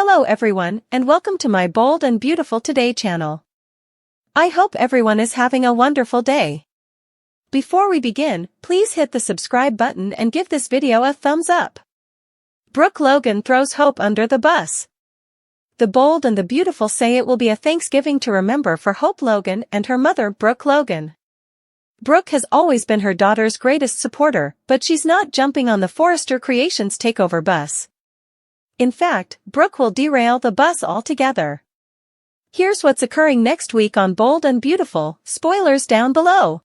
Hello everyone, and welcome to my Bold and Beautiful Today channel. I hope everyone is having a wonderful day. Before we begin, please hit the subscribe button and give this video a thumbs up. Brooke Logan throws Hope under the bus. The Bold and the Beautiful say it will be a Thanksgiving to remember for Hope Logan and her mother Brooke Logan. Brooke has always been her daughter's greatest supporter, but she's not jumping on the Forrester Creations Takeover bus. In fact, Brooke will derail the bus altogether. Here's what's occurring next week on Bold and Beautiful, spoilers down below.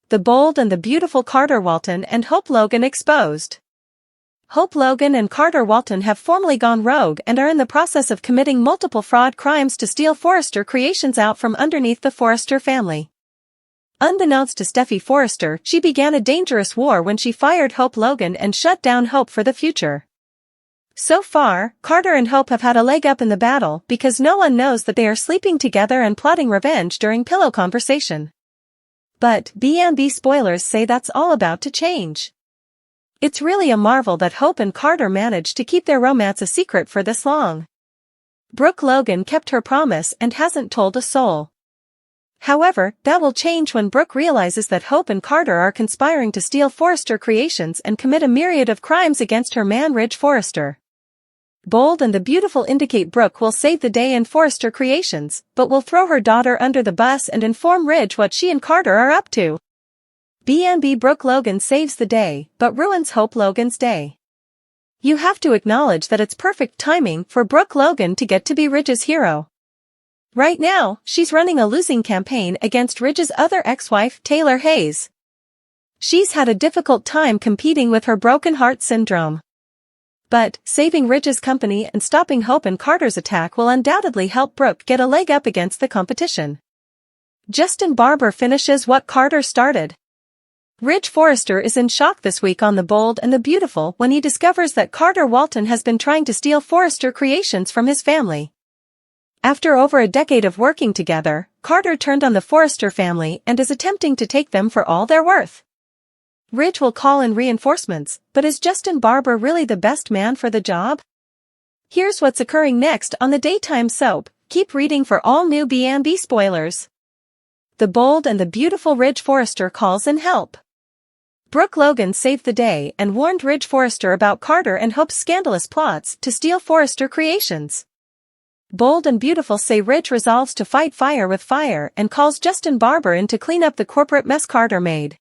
The Bold and the Beautiful Carter Walton and Hope Logan exposed. Hope Logan and Carter Walton have formally gone rogue and are in the process of committing multiple fraud crimes to steal Forrester Creations out from underneath the Forrester family. Unbeknownst to Steffi Forrester, she began a dangerous war when she fired Hope Logan and shut down Hope for the future. So far, Carter and Hope have had a leg up in the battle because no one knows that they are sleeping together and plotting revenge during pillow conversation. But B&B spoilers say that's all about to change. It's really a marvel that Hope and Carter managed to keep their romance a secret for this long. Brooke Logan kept her promise and hasn't told a soul. However, that will change when Brooke realizes that Hope and Carter are conspiring to steal Forrester Creations and commit a myriad of crimes against her man Ridge Forrester. Bold and the Beautiful indicate Brooke will save the day in Forrester Creations, but will throw her daughter under the bus and inform Ridge what she and Carter are up to. B&B Brooke Logan saves the day, but ruins Hope Logan's day. You have to acknowledge that it's perfect timing for Brooke Logan to get to be Ridge's hero. Right now, she's running a losing campaign against Ridge's other ex-wife, Taylor Hayes. She's had a difficult time competing with her broken heart syndrome. But, saving Ridge's company and stopping Hope and Carter's attack will undoubtedly help Brooke get a leg up against the competition. Justin Barber finishes what Carter started. Ridge Forrester is in shock this week on The Bold and the Beautiful when he discovers that Carter Walton has been trying to steal Forrester Creations from his family. After over a decade of working together, Carter turned on the Forrester family and is attempting to take them for all they're worth. Ridge will call in reinforcements, but is Justin Barber really the best man for the job? Here's what's occurring next on the daytime soap. Keep reading for all new B&B spoilers. The Bold and the Beautiful Ridge Forrester calls in help. Brooke Logan saved the day and warned Ridge Forrester about Carter and Hope's scandalous plots to steal Forrester Creations. Bold and Beautiful say Ridge resolves to fight fire with fire and calls Justin Barber in to clean up the corporate mess Carter made.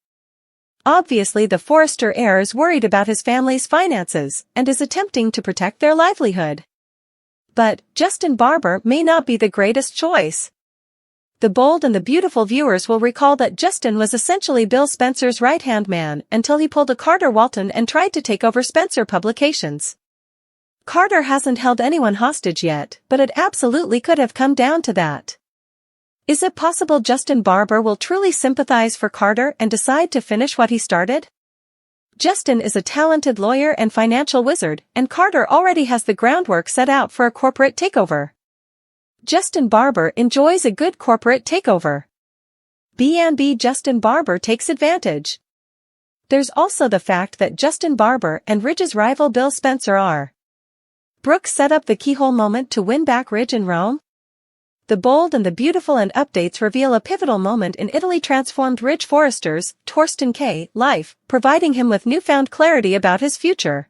Obviously the Forrester heir is worried about his family's finances and is attempting to protect their livelihood. But Justin Barber may not be the greatest choice. The Bold and the Beautiful viewers will recall that Justin was essentially Bill Spencer's right-hand man until he pulled a Carter Walton and tried to take over Spencer Publications. Carter hasn't held anyone hostage yet, but it absolutely could have come down to that. Is it possible Justin Barber will truly sympathize for Carter and decide to finish what he started? Justin is a talented lawyer and financial wizard, and Carter already has the groundwork set out for a corporate takeover. Justin Barber enjoys a good corporate takeover. B&B Justin Barber takes advantage. There's also the fact that Justin Barber and Ridge's rival Bill Spencer are. Brooke set up the Keyhole moment to win back Ridge in Rome. The Bold and the Beautiful and updates reveal a pivotal moment in Italy transformed Ridge Forrester's, Torsten K, life, providing him with newfound clarity about his future.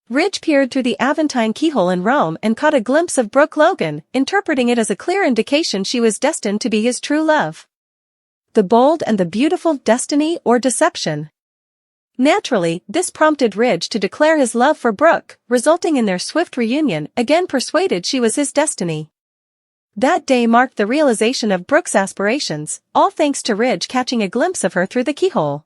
Ridge peered through the Aventine Keyhole in Rome and caught a glimpse of Brooke Logan, interpreting it as a clear indication she was destined to be his true love. The Bold and the Beautiful, destiny or deception? Naturally, this prompted Ridge to declare his love for Brooke, resulting in their swift reunion, again persuaded she was his destiny. That day marked the realization of Brooke's aspirations, all thanks to Ridge catching a glimpse of her through the keyhole.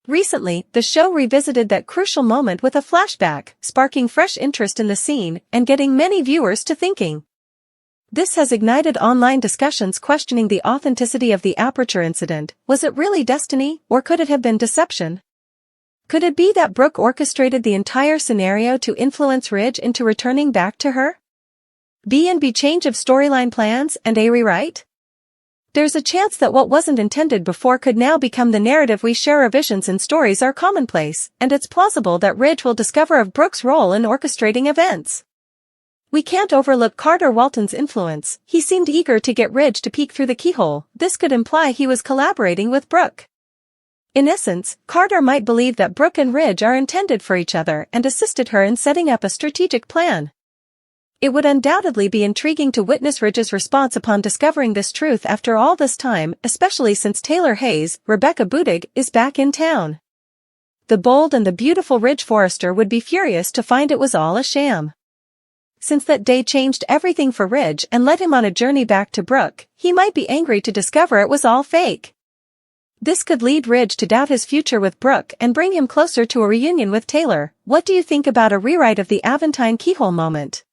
Recently, the show revisited that crucial moment with a flashback, sparking fresh interest in the scene and getting many viewers to thinking. This has ignited online discussions questioning the authenticity of the Aperture incident. Was it really destiny, or could it have been deception? Could it be that Brooke orchestrated the entire scenario to influence Ridge into returning back to her? B&B change of storyline plans and a rewrite? There's a chance that what wasn't intended before could now become the narrative we share. Revisions in stories are commonplace, and it's plausible that Ridge will discover of Brooke's role in orchestrating events. We can't overlook Carter Walton's influence. He seemed eager to get Ridge to peek through the keyhole. This could imply he was collaborating with Brooke. In essence, Carter might believe that Brooke and Ridge are intended for each other and assisted her in setting up a strategic plan. It would undoubtedly be intriguing to witness Ridge's response upon discovering this truth after all this time, especially since Taylor Hayes, Rebecca Budig, is back in town. The bold and the beautiful Ridge Forrester would be furious to find it was all a sham. Since that day changed everything for Ridge and led him on a journey back to Brooke, he might be angry to discover it was all fake. This could lead Ridge to doubt his future with Brooke and bring him closer to a reunion with Taylor. What do you think about a rewrite of the Aventine Keyhole moment?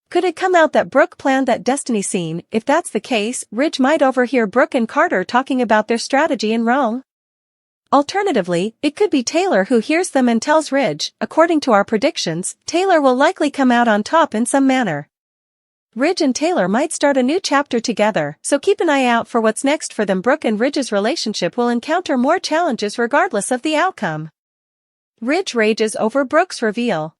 Could it come out that Brooke planned that destiny scene? If that's the case, Ridge might overhear Brooke and Carter talking about their strategy in Rome. Alternatively, it could be Taylor who hears them and tells Ridge. According to our predictions, Taylor will likely come out on top in some manner. Ridge and Taylor might start a new chapter together, so keep an eye out for what's next for them. Brooke and Ridge's relationship will encounter more challenges regardless of the outcome. Ridge rages over Brooke's reveal.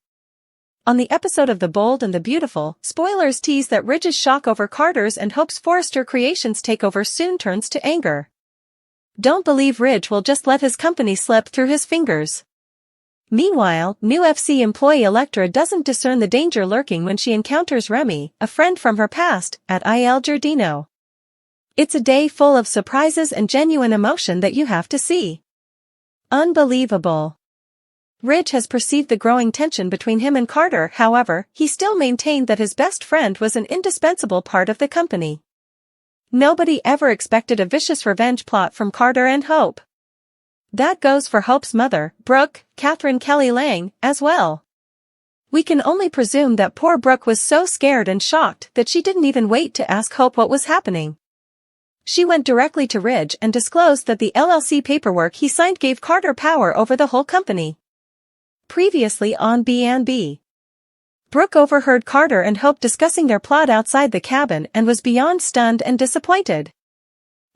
On the episode of The Bold and the Beautiful, spoilers tease that Ridge's shock over Carter's and Hope's Forrester Creations takeover soon turns to anger. Don't believe Ridge will just let his company slip through his fingers. Meanwhile, new FC employee Elektra doesn't discern the danger lurking when she encounters Remy, a friend from her past, at Il Giardino. It's a day full of surprises and genuine emotion that you have to see. Unbelievable. Ridge has perceived the growing tension between him and Carter. However, he still maintained that his best friend was an indispensable part of the company. Nobody ever expected a vicious revenge plot from Carter and Hope. That goes for Hope's mother, Brooke, Catherine Kelly Lang, as well. We can only presume that poor Brooke was so scared and shocked that she didn't even wait to ask Hope what was happening. She went directly to Ridge and disclosed that the LLC paperwork he signed gave Carter power over the whole company. Previously on B&B. Brooke overheard Carter and Hope discussing their plot outside the cabin and was beyond stunned and disappointed.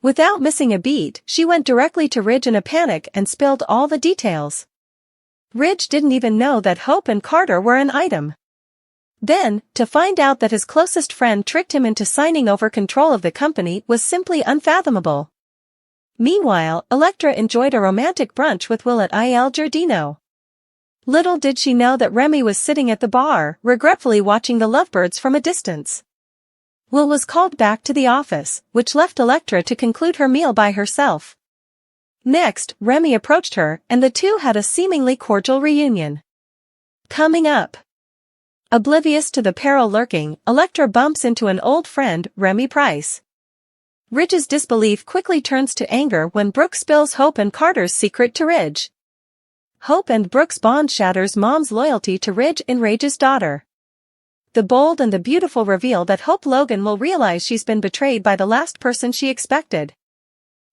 Without missing a beat, she went directly to Ridge in a panic and spilled all the details. Ridge didn't even know that Hope and Carter were an item. Then, to find out that his closest friend tricked him into signing over control of the company was simply unfathomable. Meanwhile, Elektra enjoyed a romantic brunch with Will at Il Giardino. Little did she know that Remy was sitting at the bar, regretfully watching the lovebirds from a distance. Will was called back to the office, which left Elektra to conclude her meal by herself. Next, Remy approached her, and the two had a seemingly cordial reunion. Coming up. Oblivious to the peril lurking, Elektra bumps into an old friend, Remy Price. Ridge's disbelief quickly turns to anger when Brooke spills Hope and Carter's secret to Ridge. Hope and Brooke's bond shatters Mom's loyalty to Ridge and Rage's daughter. The bold and the beautiful reveal that Hope Logan will realize she's been betrayed by the last person she expected.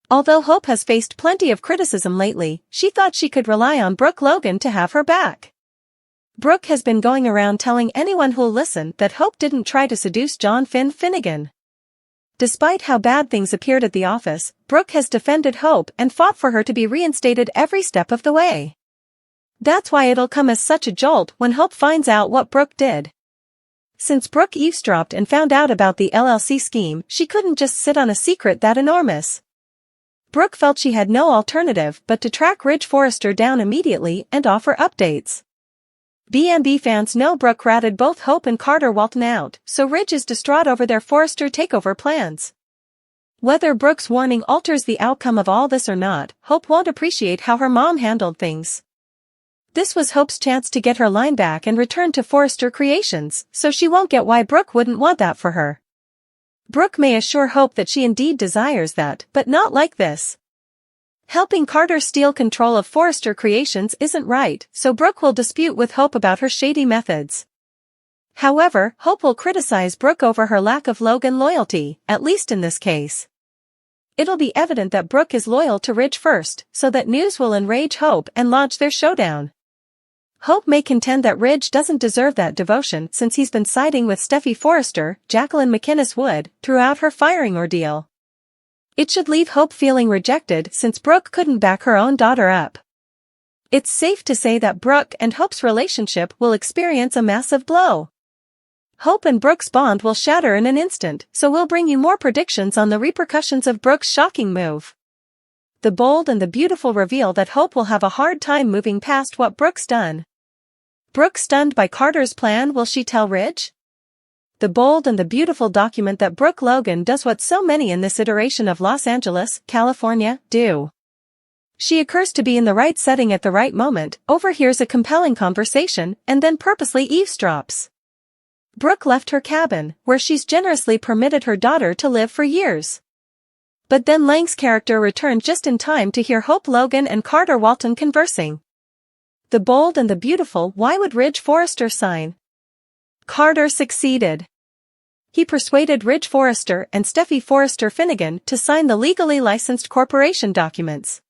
Although Hope has faced plenty of criticism lately, she thought she could rely on Brooke Logan to have her back. Brooke has been going around telling anyone who'll listen that Hope didn't try to seduce John Finnegan. Despite how bad things appeared at the office, Brooke has defended Hope and fought for her to be reinstated every step of the way. That's why it'll come as such a jolt when Hope finds out what Brooke did. Since Brooke eavesdropped and found out about the LLC scheme, she couldn't just sit on a secret that enormous. Brooke felt she had no alternative but to track Ridge Forrester down immediately and offer updates. B&B fans know Brooke ratted both Hope and Carter Walton out, so Ridge is distraught over their Forrester takeover plans. Whether Brooke's warning alters the outcome of all this or not, Hope won't appreciate how her mom handled things. This was Hope's chance to get her line back and return to Forrester Creations, so she won't get why Brooke wouldn't want that for her. Brooke may assure Hope that she indeed desires that, but not like this. Helping Carter steal control of Forrester Creations isn't right, so Brooke will dispute with Hope about her shady methods. However, Hope will criticize Brooke over her lack of Logan loyalty, at least in this case. It'll be evident that Brooke is loyal to Ridge first, so that news will enrage Hope and launch their showdown. Hope may contend that Ridge doesn't deserve that devotion since he's been siding with Steffi Forrester, Jacqueline McInnes Wood, throughout her firing ordeal. It should leave Hope feeling rejected since Brooke couldn't back her own daughter up. It's safe to say that Brooke and Hope's relationship will experience a massive blow. Hope and Brooke's bond will shatter in an instant, so we'll bring you more predictions on the repercussions of Brooke's shocking move. The bold and the beautiful reveal that Hope will have a hard time moving past what Brooke's done. Brooke stunned by Carter's plan, will she tell Ridge? The bold and the beautiful document that Brooke Logan does what so many in this iteration of Los Angeles, California, do. She occurs to be in the right setting at the right moment, overhears a compelling conversation, and then purposely eavesdrops. Brooke left her cabin, where she's generously permitted her daughter to live for years. But then Lang's character returned just in time to hear Hope Logan and Carter Walton conversing. The bold and the beautiful, why would Ridge Forrester sign? Carter succeeded. He persuaded Ridge Forrester and Steffi Forrester Finnegan to sign the legally licensed corporation documents.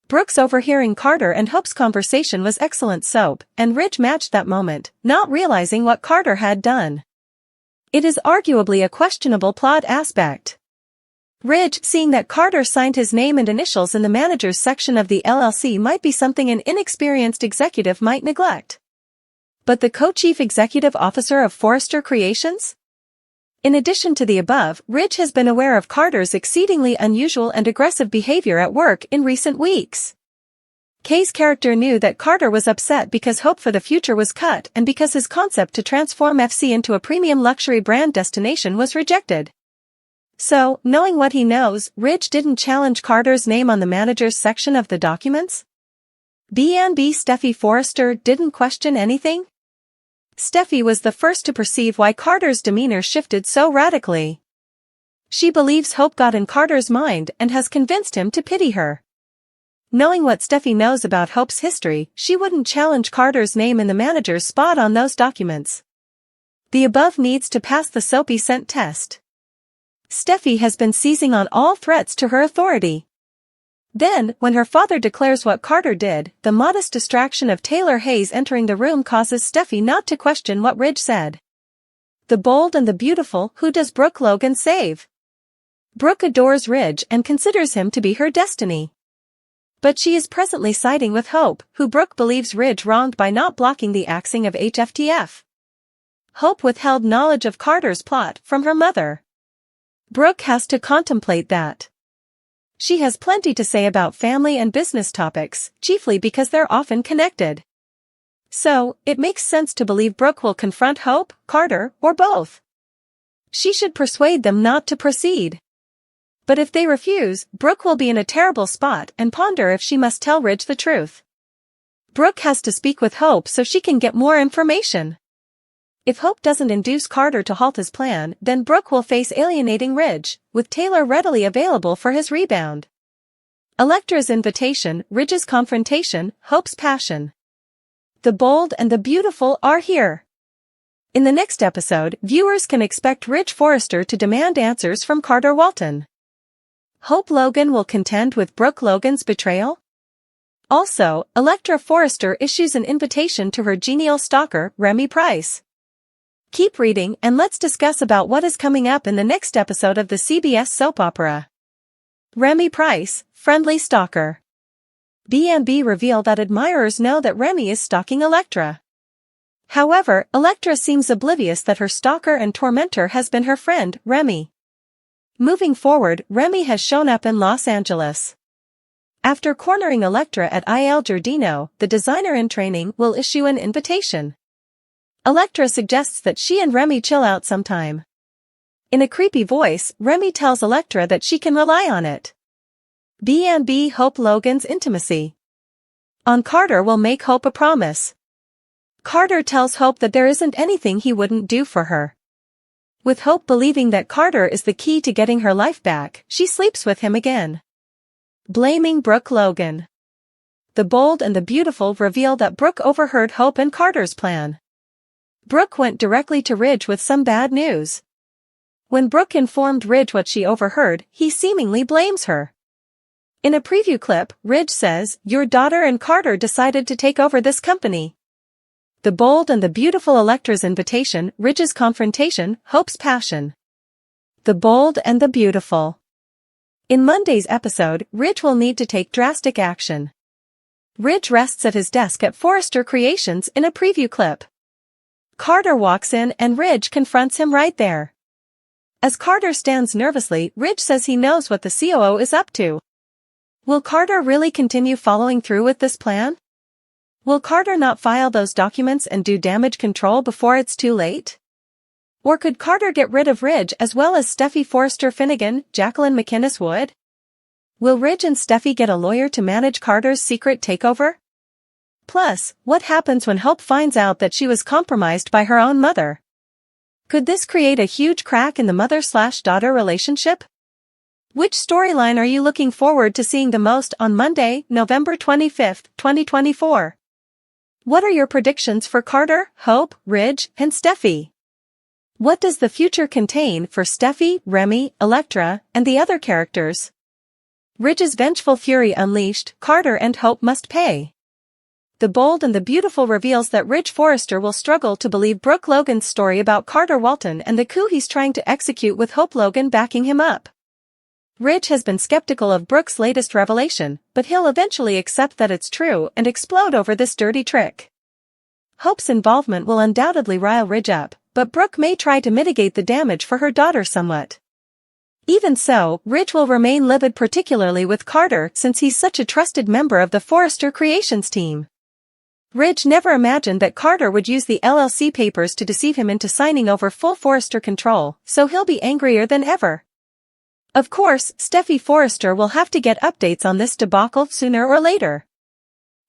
Brooke's overhearing Carter and Hope's conversation was excellent soap, and Ridge matched that moment, not realizing what Carter had done. It is arguably a questionable plot aspect. Ridge, seeing that Carter signed his name and initials in the manager's section of the LLC, might be something an inexperienced executive might neglect. But the co-chief executive officer of Forrester Creations? In addition to the above, Ridge has been aware of Carter's exceedingly unusual and aggressive behavior at work in recent weeks. Kay's character knew that Carter was upset because Hope for the Future was cut and because his concept to transform FC into a premium luxury brand destination was rejected. So, knowing what he knows, Ridge didn't challenge Carter's name on the manager's section of the documents? B&B Steffi Forrester didn't question anything? Steffi was the first to perceive why Carter's demeanor shifted so radically. She believes Hope got in Carter's mind and has convinced him to pity her. Knowing what Steffi knows about Hope's history, she wouldn't challenge Carter's name in the manager's spot on those documents. The above needs to pass the soapy scent test. Steffi has been seizing on all threats to her authority. Then, when her father declares what Carter did, the modest distraction of Taylor Hayes entering the room causes Steffi not to question what Ridge said. The bold and the beautiful, who does Brooke Logan save? Brooke adores Ridge and considers him to be her destiny. But she is presently siding with Hope, who Brooke believes Ridge wronged by not blocking the axing of HFTF. Hope withheld knowledge of Carter's plot from her mother. Brooke has to contemplate that. She has plenty to say about family and business topics, chiefly because they're often connected. So, it makes sense to believe Brooke will confront Hope, Carter, or both. She should persuade them not to proceed. But if they refuse, Brooke will be in a terrible spot and ponder if she must tell Ridge the truth. Brooke has to speak with Hope so she can get more information. If Hope doesn't induce Carter to halt his plan, then Brooke will face alienating Ridge, with Taylor readily available for his rebound. Elektra's invitation, Ridge's confrontation, Hope's passion. The bold and the beautiful are here. In the next episode, viewers can expect Ridge Forrester to demand answers from Carter Walton. Hope Logan will contend with Brooke Logan's betrayal? Also, Elektra Forrester issues an invitation to her genial stalker, Remy Price. Keep reading and let's discuss about what is coming up in the next episode of the CBS soap opera. Remy Price, friendly stalker. B&B reveal that admirers know that Remy is stalking Elektra. However, Elektra seems oblivious that her stalker and tormentor has been her friend, Remy. Moving forward, Remy has shown up in Los Angeles. After cornering Elektra at Il Giardino, the designer in training will issue an invitation. Elektra suggests that she and Remy chill out sometime. In a creepy voice, Remy tells Elektra that she can rely on it. B&B Hope Logan's intimacy. On Carter will make Hope a promise. Carter tells Hope that there isn't anything he wouldn't do for her. With Hope believing that Carter is the key to getting her life back, she sleeps with him again. Blaming Brooke Logan. The bold and the beautiful reveal that Brooke overheard Hope and Carter's plan. Brooke went directly to Ridge with some bad news. When Brooke informed Ridge what she overheard, he seemingly blames her. In a preview clip, Ridge says, "Your daughter and Carter decided to take over this company." The bold and the beautiful Elektra's invitation, Ridge's confrontation, Hope's passion. The bold and the beautiful. In Monday's episode, Ridge will need to take drastic action. Ridge rests at his desk at Forrester Creations in a preview clip. Carter walks in and Ridge confronts him right there. As Carter stands nervously, Ridge says he knows what the COO is up to. Will Carter really continue following through with this plan? Will Carter not file those documents and do damage control before it's too late? Or could Carter get rid of Ridge as well as Steffi Forrester Finnegan, Jacqueline McInnes Wood? Will Ridge and Steffi get a lawyer to manage Carter's secret takeover? Plus, what happens when Hope finds out that she was compromised by her own mother? Could this create a huge crack in the mother-slash-daughter relationship? Which storyline are you looking forward to seeing the most on Monday, November 25, 2024? What are your predictions for Carter, Hope, Ridge, and Steffi? What does the future contain for Steffi, Remy, Elektra, and the other characters? Ridge's vengeful fury unleashed, Carter and Hope must pay. The Bold and the Beautiful reveals that Ridge Forrester will struggle to believe Brooke Logan's story about Carter Walton and the coup he's trying to execute with Hope Logan backing him up. Ridge has been skeptical of Brooke's latest revelation, but he'll eventually accept that it's true and explode over this dirty trick. Hope's involvement will undoubtedly rile Ridge up, but Brooke may try to mitigate the damage for her daughter somewhat. Even so, Ridge will remain livid, particularly with Carter, since he's such a trusted member of the Forrester Creations team. Ridge never imagined that Carter would use the LLC papers to deceive him into signing over full Forrester control, so he'll be angrier than ever. Of course, Steffi Forrester will have to get updates on this debacle sooner or later.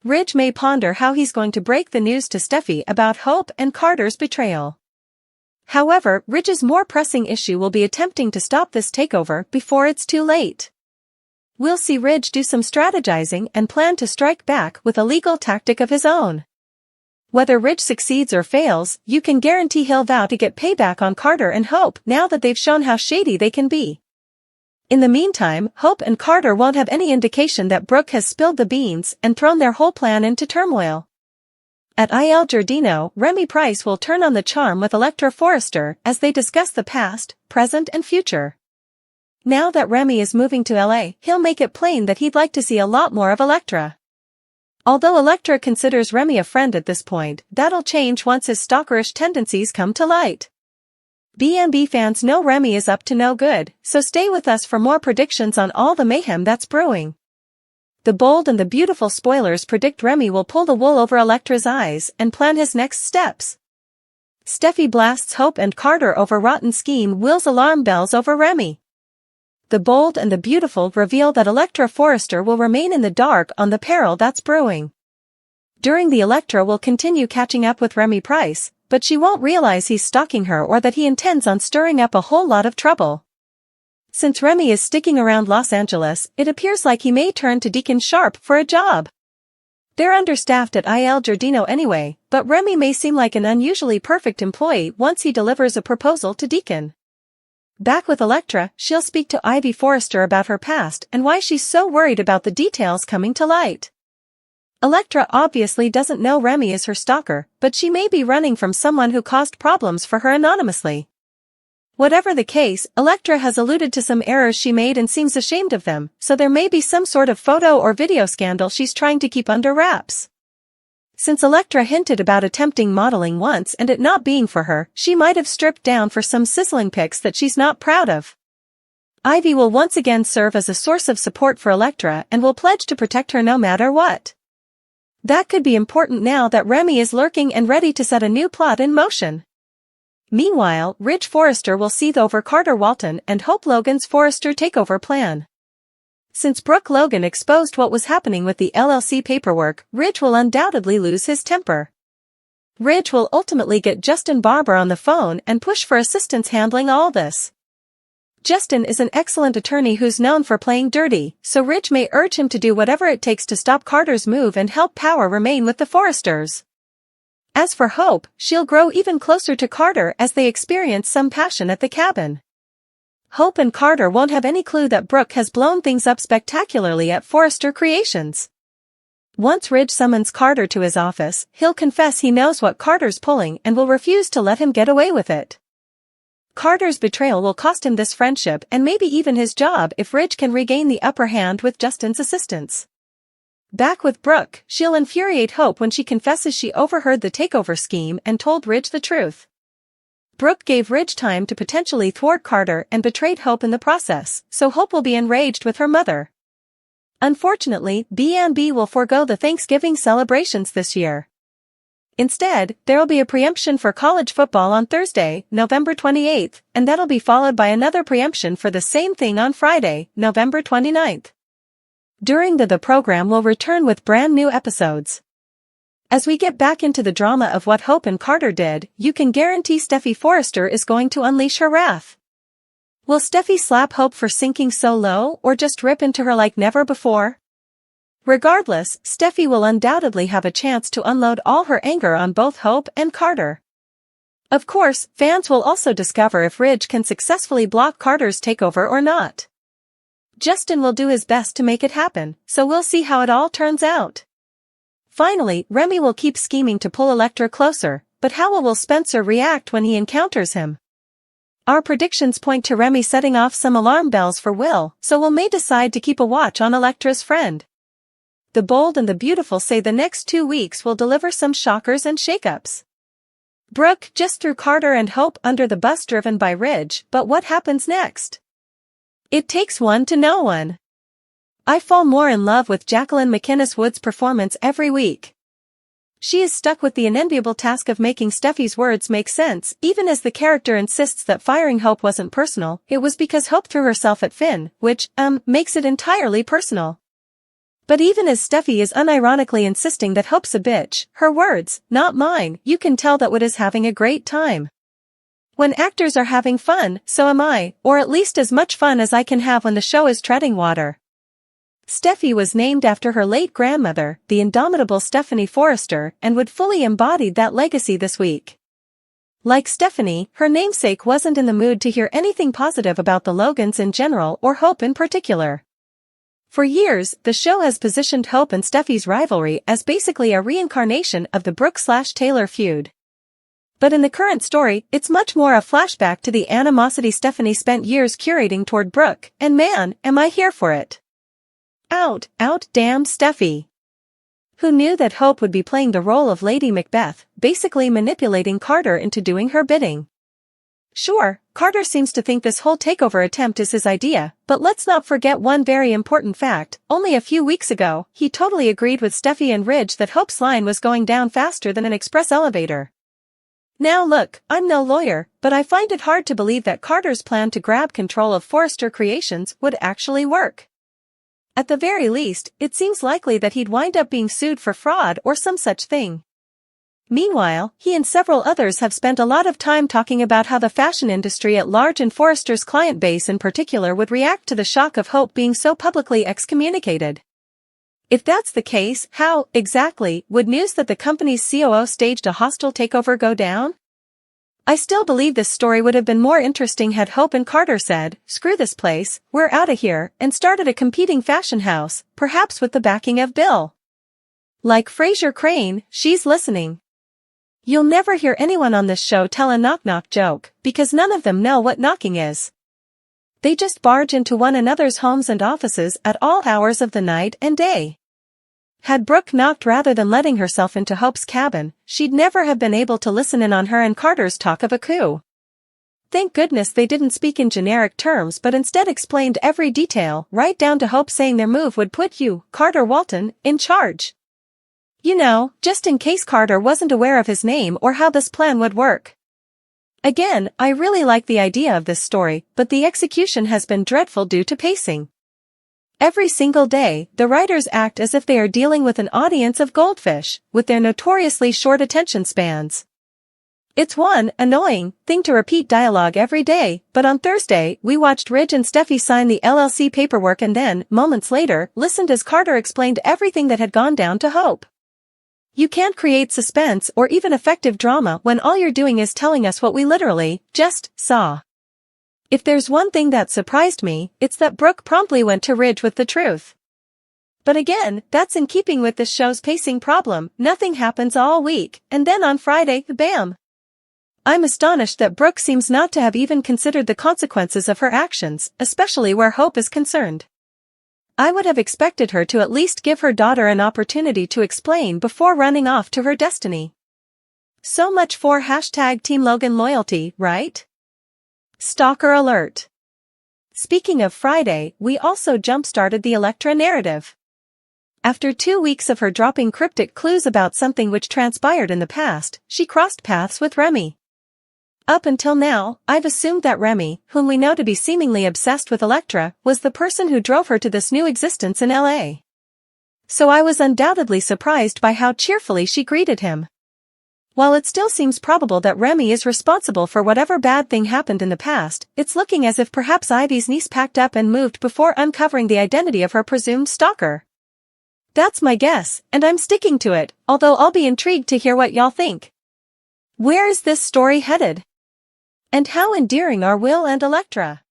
Ridge may ponder how he's going to break the news to Steffi about Hope and Carter's betrayal. However, Ridge's more pressing issue will be attempting to stop this takeover before it's too late. We'll see Ridge do some strategizing and plan to strike back with a legal tactic of his own. Whether Ridge succeeds or fails, you can guarantee he'll vow to get payback on Carter and Hope now that they've shown how shady they can be. In the meantime, Hope and Carter won't have any indication that Brooke has spilled the beans and thrown their whole plan into turmoil. At Il Giardino, Remy Price will turn on the charm with Elektra Forrester as they discuss the past, present and future. Now that Remy is moving to LA, he'll make it plain that he'd like to see a lot more of Elektra. Although Elektra considers Remy a friend at this point, that'll change once his stalkerish tendencies come to light. B&B fans know Remy is up to no good, so stay with us for more predictions on all the mayhem that's brewing. The Bold and the Beautiful spoilers predict Remy will pull the wool over Elektra's eyes and plan his next steps. Steffi blasts Hope and Carter over rotten scheme. Will's alarm bells over Remy. The Bold and the Beautiful reveal that Elektra Forrester will remain in the dark on the peril that's brewing. During the Elektra will continue catching up with Remy Price, but she won't realize he's stalking her or that he intends on stirring up a whole lot of trouble. Since Remy is sticking around Los Angeles, it appears like he may turn to Deacon Sharp for a job. They're understaffed at Il Giardino anyway, but Remy may seem like an unusually perfect employee once he delivers a proposal to Deacon. Back with Elektra, she'll speak to Ivy Forrester about her past and why she's so worried about the details coming to light. Elektra obviously doesn't know Remy is her stalker, but she may be running from someone who caused problems for her anonymously. Whatever the case, Elektra has alluded to some errors she made and seems ashamed of them, so there may be some sort of photo or video scandal she's trying to keep under wraps. Since Elektra hinted about attempting modeling once and it not being for her, she might have stripped down for some sizzling pics that she's not proud of. Ivy will once again serve as a source of support for Elektra and will pledge to protect her no matter what. That could be important now that Remy is lurking and ready to set a new plot in motion. Meanwhile, Ridge Forrester will seethe over Carter Walton and Hope Logan's Forrester takeover plan. Since Brooke Logan exposed what was happening with the LLC paperwork, Ridge will undoubtedly lose his temper. Ridge will ultimately get Justin Barber on the phone and push for assistance handling all this. Justin is an excellent attorney who's known for playing dirty, so Ridge may urge him to do whatever it takes to stop Carter's move and help power remain with the Forresters. As for Hope, she'll grow even closer to Carter as they experience some passion at the cabin. Hope and Carter won't have any clue that Brooke has blown things up spectacularly at Forrester Creations. Once Ridge summons Carter to his office, he'll confess he knows what Carter's pulling and will refuse to let him get away with it. Carter's betrayal will cost him this friendship and maybe even his job if Ridge can regain the upper hand with Justin's assistance. Back with Brooke, she'll infuriate Hope when she confesses she overheard the takeover scheme and told Ridge the truth. Brooke gave Ridge time to potentially thwart Carter and betrayed Hope in the process, so Hope will be enraged with her mother. Unfortunately, B&B will forego the Thanksgiving celebrations this year. Instead, there'll be a preemption for college football on Thursday, November 28th, and that'll be followed by another preemption for the same thing on Friday, November 29th. During the program will return with brand new episodes. As we get back into the drama of what Hope and Carter did, you can guarantee Forrester is going to unleash her wrath. Will Steffi slap Hope for sinking so low or just rip into her like never before? Regardless, Steffi will undoubtedly have a chance to unload all her anger on both Hope and Carter. Of course, fans will also discover if Ridge can successfully block Carter's takeover or not. Justin will do his best to make it happen, so we'll see how it all turns out. Finally, Remy will keep scheming to pull Elektra closer, but how will Spencer react when he encounters him? Our predictions point to Remy setting off some alarm bells for Will, so Will may decide to keep a watch on Elektra's friend. The Bold and the Beautiful say the next 2 weeks will deliver some shockers and shakeups. Brooke just threw Carter and Hope under the bus driven by Ridge, but what happens next? It takes one to know one. I fall more in love with Jacqueline McInnes Wood's performance every week. She is stuck with the unenviable task of making Steffi's words make sense, even as the character insists that firing Hope wasn't personal, it was because Hope threw herself at Finn, which, makes it entirely personal. But even as Steffi is unironically insisting that Hope's a bitch, her words, not mine, you can tell that Wood is having a great time. When actors are having fun, so am I, or at least as much fun as I can have when the show is treading water. Steffi was named after her late grandmother, the indomitable Stephanie Forrester, and Wood fully embodied that legacy this week. Like Stephanie, her namesake wasn't in the mood to hear anything positive about the Logans in general or Hope in particular. For years, the show has positioned Hope and Steffi's rivalry as basically a reincarnation of the Brooke/Taylor feud. But in the current story, it's much more a flashback to the animosity Stephanie spent years curating toward Brooke, and man, am I here for it. Out, damn Steffi. Who knew that Hope would be playing the role of Lady Macbeth, basically manipulating Carter into doing her bidding? Sure, Carter seems to think this whole takeover attempt is his idea, but let's not forget one very important fact. Only a few weeks ago, he totally agreed with Steffi and Ridge that Hope's line was going down faster than an express elevator. Now look, I'm no lawyer, but I find it hard to believe that Carter's plan to grab control of Forrester Creations would actually work. At the very least, it seems likely that he'd wind up being sued for fraud or some such thing. Meanwhile, he and several others have spent a lot of time talking about how the fashion industry at large and Forrester's client base in particular would react to the shock of Hope being so publicly excommunicated. If that's the case, how, exactly, would news that the company's COO staged a hostile takeover go down? I still believe this story would have been more interesting had Hope and Carter said, "Screw this place, we're outta here," and started a competing fashion house, perhaps with the backing of Bill. Like Frasier Crane, she's listening. You'll never hear anyone on this show tell a knock-knock joke, because none of them know what knocking is. They just barge into one another's homes and offices at all hours of the night and day. Had Brooke knocked rather than letting herself into Hope's cabin, she'd never have been able to listen in on her and Carter's talk of a coup. Thank goodness they didn't speak in generic terms but instead explained every detail, right down to Hope saying their move would put you, Carter Walton, in charge. You know, just in case Carter wasn't aware of his name or how this plan would work. Again, I really like the idea of this story, but the execution has been dreadful due to pacing. Every single day, the writers act as if they are dealing with an audience of goldfish, with their notoriously short attention spans. It's one annoying thing to repeat dialogue every day, but on Thursday, we watched Ridge and Steffi sign the LLC paperwork and then, moments later, listened as Carter explained everything that had gone down to Hope. You can't create suspense or even effective drama when all you're doing is telling us what we literally just saw. If there's one thing that surprised me, it's that Brooke promptly went to Ridge with the truth. But again, that's in keeping with this show's pacing problem. Nothing happens all week, and then on Friday, bam! I'm astonished that Brooke seems not to have even considered the consequences of her actions, especially where Hope is concerned. I would have expected her to at least give her daughter an opportunity to explain before running off to her destiny. So much for #Team Logan loyalty, right? Stalker alert. Speaking of Friday, we also jump-started the Elektra narrative. After 2 weeks of her dropping cryptic clues about something which transpired in the past, she crossed paths with Remy. Up until now, I've assumed that Remy, whom we know to be seemingly obsessed with Elektra, was the person who drove her to this new existence in LA. So I was undoubtedly surprised by how cheerfully she greeted him. While it still seems probable that Remy is responsible for whatever bad thing happened in the past, it's looking as if perhaps Ivy's niece packed up and moved before uncovering the identity of her presumed stalker. That's my guess, and I'm sticking to it, although I'll be intrigued to hear what y'all think. Where is this story headed? And how endearing are Will and Elektra?